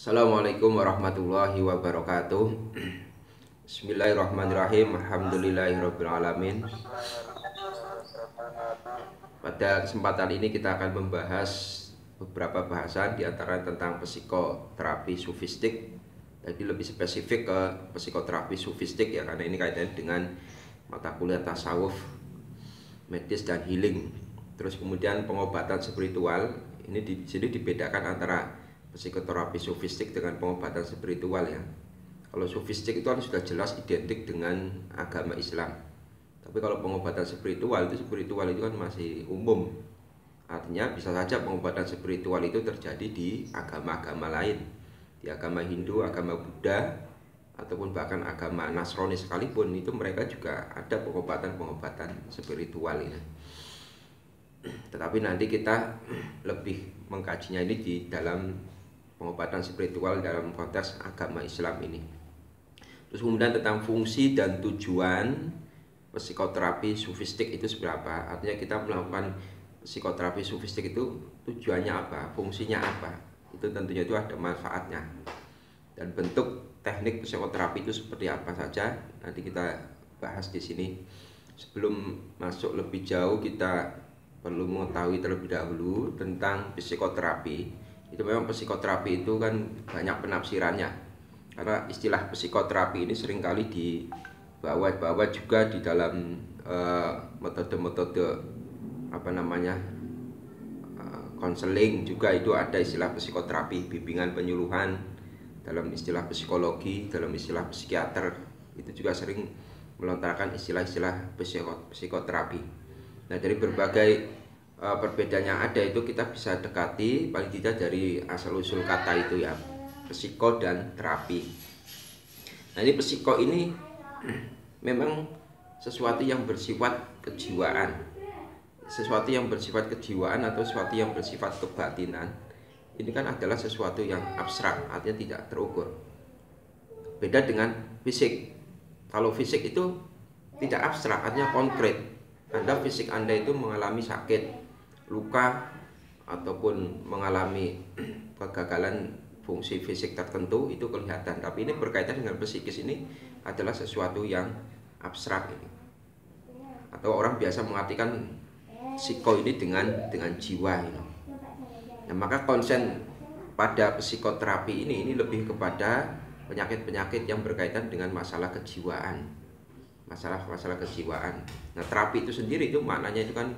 Assalamualaikum warahmatullahi wabarakatuh. Bismillahirrahmanirrahim. Alhamdulillahirrabbilalamin. Pada kesempatan ini kita akan membahas beberapa bahasan di antara tentang psikoterapi sufistik. Jadi lebih spesifik ke psikoterapi sufistik ya, karena ini kaitannya dengan mata kuliah tasawuf, medis dan healing. Terus kemudian pengobatan spiritual. Ini di sini dibedakan antara psikoterapi sufistik dengan pengobatan spiritual ya. Kalau sufistik itu kan sudah jelas identik dengan agama Islam. Tapi kalau pengobatan spiritual itu kan masih umum. Artinya bisa saja pengobatan spiritual itu terjadi di agama-agama lain. Di agama Hindu, agama Buddha, ataupun bahkan agama Nasrani sekalipun, itu mereka juga ada pengobatan-pengobatan spiritual ya. Tetapi nanti kita lebih mengkajinya ini di dalam pengobatan spiritual dalam konteks agama Islam ini. Terus kemudian tentang fungsi dan tujuan psikoterapi sufistik itu seberapa. Artinya kita melakukan psikoterapi sufistik itu tujuannya apa, fungsinya apa. Itu tentunya itu ada manfaatnya. Dan bentuk teknik psikoterapi itu seperti apa saja nanti kita bahas di sini. Sebelum masuk lebih jauh, kita perlu mengetahui terlebih dahulu tentang psikoterapi. Itu memang psikoterapi itu kan banyak penafsirannya, karena istilah psikoterapi ini seringkali dibawa juga di dalam metode-metode konseling juga itu ada istilah psikoterapi, bimbingan penyuluhan dalam istilah psikologi, dalam istilah psikiater itu juga sering melontarkan istilah-istilah psikoterapi. Nah, dari berbagai perbedaan yang ada itu kita bisa dekati paling tidak dari asal-usul kata itu ya, psiko dan terapi. Nah, ini psiko ini memang sesuatu yang bersifat kejiwaan. Sesuatu yang bersifat kejiwaan atau sesuatu yang bersifat kebatinan. Ini kan adalah sesuatu yang abstrak, artinya tidak terukur. Beda dengan fisik. Kalau fisik itu tidak abstrak, artinya konkret. Fisik Anda itu mengalami sakit, luka, ataupun mengalami kegagalan fungsi fisik tertentu, itu kelihatan. Tapi ini berkaitan dengan psikis, ini adalah sesuatu yang abstrak ini. Atau orang biasa mengartikan psiko ini dengan jiwa ini. Nah, maka konsen pada psikoterapi ini lebih kepada penyakit-penyakit yang berkaitan dengan masalah kejiwaan. Masalah kejiwaan. Nah, terapi itu sendiri itu maknanya itu kan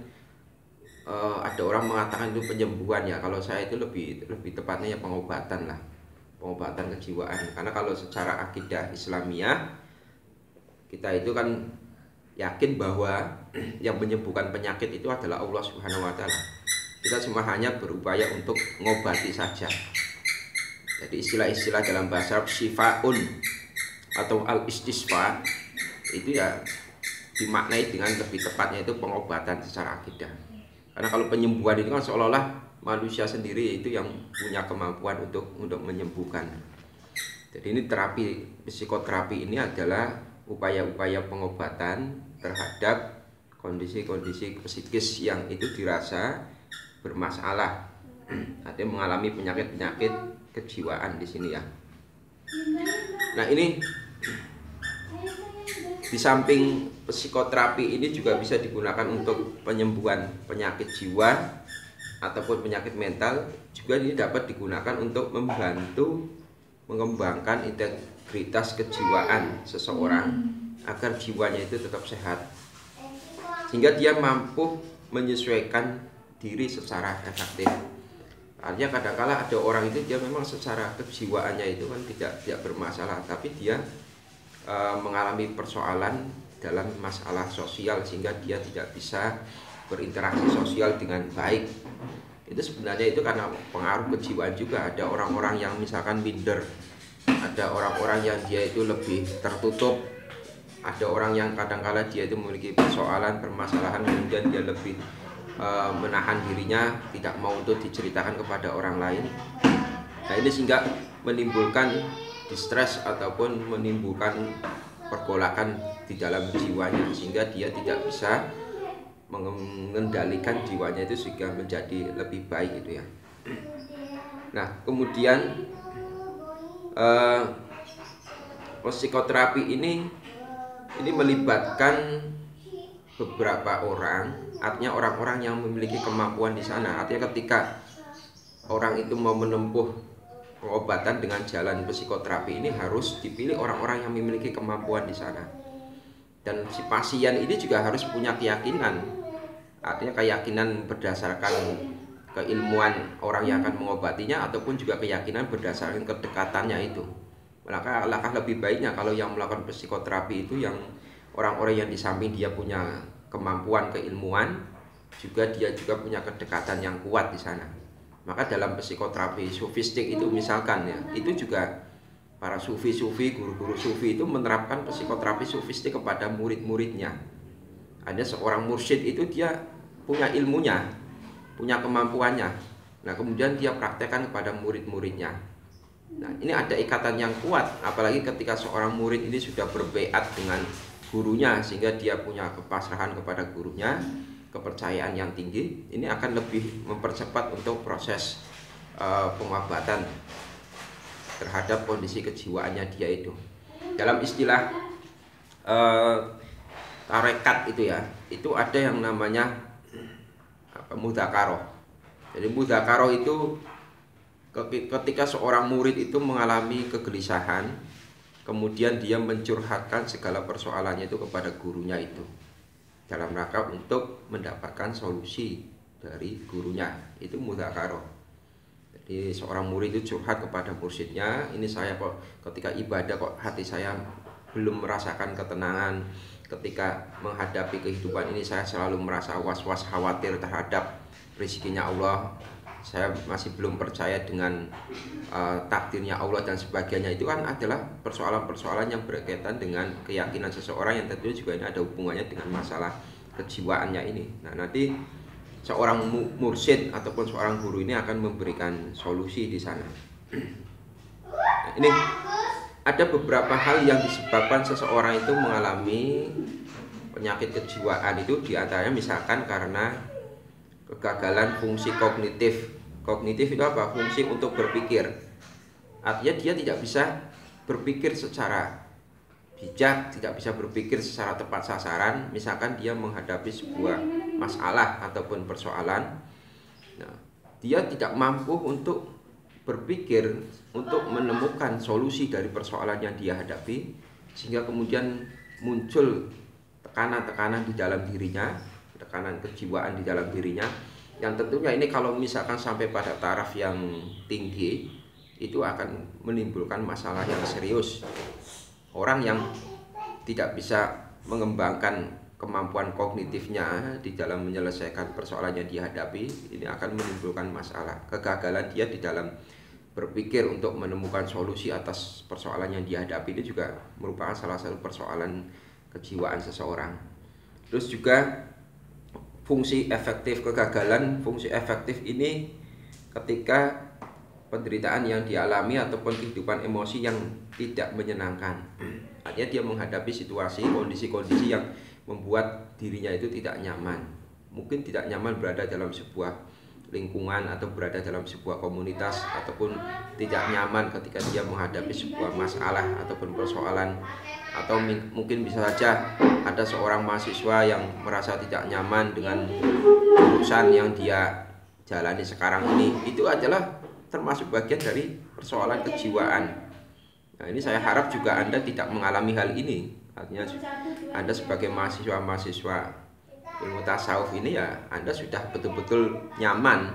ada orang mengatakan itu penyembuhan ya. Kalau saya itu lebih tepatnya ya pengobatan lah, pengobatan kejiwaan. Karena kalau secara akidah Islamiyah kita itu kan yakin bahwa yang menyembuhkan penyakit itu adalah Allah Subhanahu wa taala. Kita cuma hanya berupaya untuk mengobati saja. Jadi istilah-istilah dalam bahasa syifaun atau al-istisfa itu ya dimaknai dengan lebih tepatnya itu pengobatan secara akidah. Karena kalau penyembuhan itu kan seolah-olah manusia sendiri itu yang punya kemampuan untuk menyembuhkan. Jadi ini psikoterapi ini adalah upaya-upaya pengobatan terhadap kondisi-kondisi psikis yang itu dirasa bermasalah. Artinya mengalami penyakit-penyakit kejiwaan di sini ya. Nah, ini di samping psikoterapi ini juga bisa digunakan untuk penyembuhan penyakit jiwa ataupun penyakit mental. Juga ini dapat digunakan untuk membantu mengembangkan integritas kejiwaan seseorang agar jiwanya itu tetap sehat, sehingga dia mampu menyesuaikan diri secara efektif. Artinya kadang-kala ada orang itu dia memang secara kejiwaannya itu kan tidak bermasalah, tapi dia mengalami persoalan dalam masalah sosial sehingga dia tidak bisa berinteraksi sosial dengan baik. Itu sebenarnya itu karena pengaruh kejiwaan juga. Ada orang-orang yang misalkan minder, ada orang-orang yang dia itu lebih tertutup, ada orang yang kadang-kala dia itu memiliki persoalan, permasalahan, kemudian dia lebih menahan dirinya, tidak mau untuk diceritakan kepada orang lain. Nah, ini sehingga menimbulkan distres ataupun menimbulkan pergolakan di dalam jiwanya, sehingga dia tidak bisa mengendalikan jiwanya itu sehingga menjadi lebih baik itu ya. Nah, kemudian eh, psikoterapi ini melibatkan beberapa orang, artinya orang-orang yang memiliki kemampuan di sana. Artinya ketika orang itu mau menempuh pengobatan dengan jalan psikoterapi ini harus dipilih orang-orang yang memiliki kemampuan di sana. Dan si pasien ini juga harus punya keyakinan, artinya keyakinan berdasarkan keilmuan orang yang akan mengobatinya ataupun juga keyakinan berdasarkan kedekatannya itu. Maka langkah lebih baiknya kalau yang melakukan psikoterapi itu yang orang-orang yang di samping dia punya kemampuan keilmuan, juga dia juga punya kedekatan yang kuat di sana. Maka dalam psikoterapi sufistik itu misalkan ya, itu juga para sufi-sufi, guru-guru sufi itu menerapkan psikoterapi sufistik kepada murid-muridnya. Ada seorang mursyid itu dia punya ilmunya, punya kemampuannya. Nah, kemudian dia praktekkan kepada murid-muridnya. Nah, ini ada ikatan yang kuat, apalagi ketika seorang murid ini sudah berbaiat dengan gurunya sehingga dia punya kepasrahan kepada gurunya, kepercayaan yang tinggi. Ini akan lebih mempercepat untuk proses pengobatan terhadap kondisi kejiwaannya dia itu. Dalam istilah tarekat itu ya, itu ada yang namanya mudzakarah. Jadi mudzakarah itu ketika seorang murid itu mengalami kegelisahan, kemudian dia mencurhatkan segala persoalannya itu kepada gurunya itu, dalam rangka untuk mendapatkan solusi dari gurunya. Itu mudzakarah. Jadi seorang murid itu curhat kepada mursyidnya, ini saya kok ketika ibadah kok hati saya belum merasakan ketenangan, ketika menghadapi kehidupan ini saya selalu merasa was-was, khawatir terhadap rezekinya Allah, saya masih belum percaya dengan takdirnya Allah dan sebagainya. Itu kan adalah persoalan-persoalan yang berkaitan dengan keyakinan seseorang yang tentunya juga ini ada hubungannya dengan masalah kejiwaannya ini. Nah, nanti seorang mursyid ataupun seorang guru ini akan memberikan solusi di sana. Nah, ini ada beberapa hal yang disebabkan seseorang itu mengalami penyakit kejiwaan itu, diantaranya misalkan karena kegagalan fungsi kognitif. Kognitif itu apa? Fungsi untuk berpikir. Artinya dia tidak bisa berpikir secara bijak, tidak bisa berpikir secara tepat sasaran. Misalkan dia menghadapi sebuah masalah ataupun persoalan, nah, dia tidak mampu untuk berpikir untuk menemukan solusi dari persoalan yang dia hadapi, sehingga kemudian muncul tekanan-tekanan di dalam dirinya, tekanan kejiwaan di dalam dirinya, yang tentunya ini kalau misalkan sampai pada taraf yang tinggi itu akan menimbulkan masalah yang serius. Orang yang tidak bisa mengembangkan kemampuan kognitifnya di dalam menyelesaikan persoalan yang dihadapi, ini akan menimbulkan masalah. Kegagalan dia di dalam berpikir untuk menemukan solusi atas persoalan yang dihadapi ini juga merupakan salah satu persoalan kejiwaan seseorang. Terus juga fungsi efektif, kegagalan fungsi efektif ini ketika penderitaan yang dialami ataupun kehidupan emosi yang tidak menyenangkan. Artinya dia menghadapi situasi, kondisi-kondisi yang membuat dirinya itu tidak nyaman. Mungkin tidak nyaman berada dalam sebuah lingkungan atau berada dalam sebuah komunitas, ataupun tidak nyaman ketika dia menghadapi sebuah masalah ataupun persoalan, atau mungkin bisa saja ada seorang mahasiswa yang merasa tidak nyaman dengan jurusan yang dia jalani sekarang ini. Itu adalah termasuk bagian dari persoalan kejiwaan. Nah, ini saya harap juga Anda tidak mengalami hal ini. Artinya Anda sebagai mahasiswa ilmu tasawuf ini ya, Anda sudah betul-betul nyaman,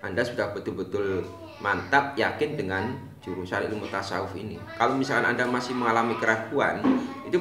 Anda sudah betul-betul mantap, yakin dengan jurusan ilmu tasawuf ini. Kalau misalkan Anda masih mengalami keraguan, itu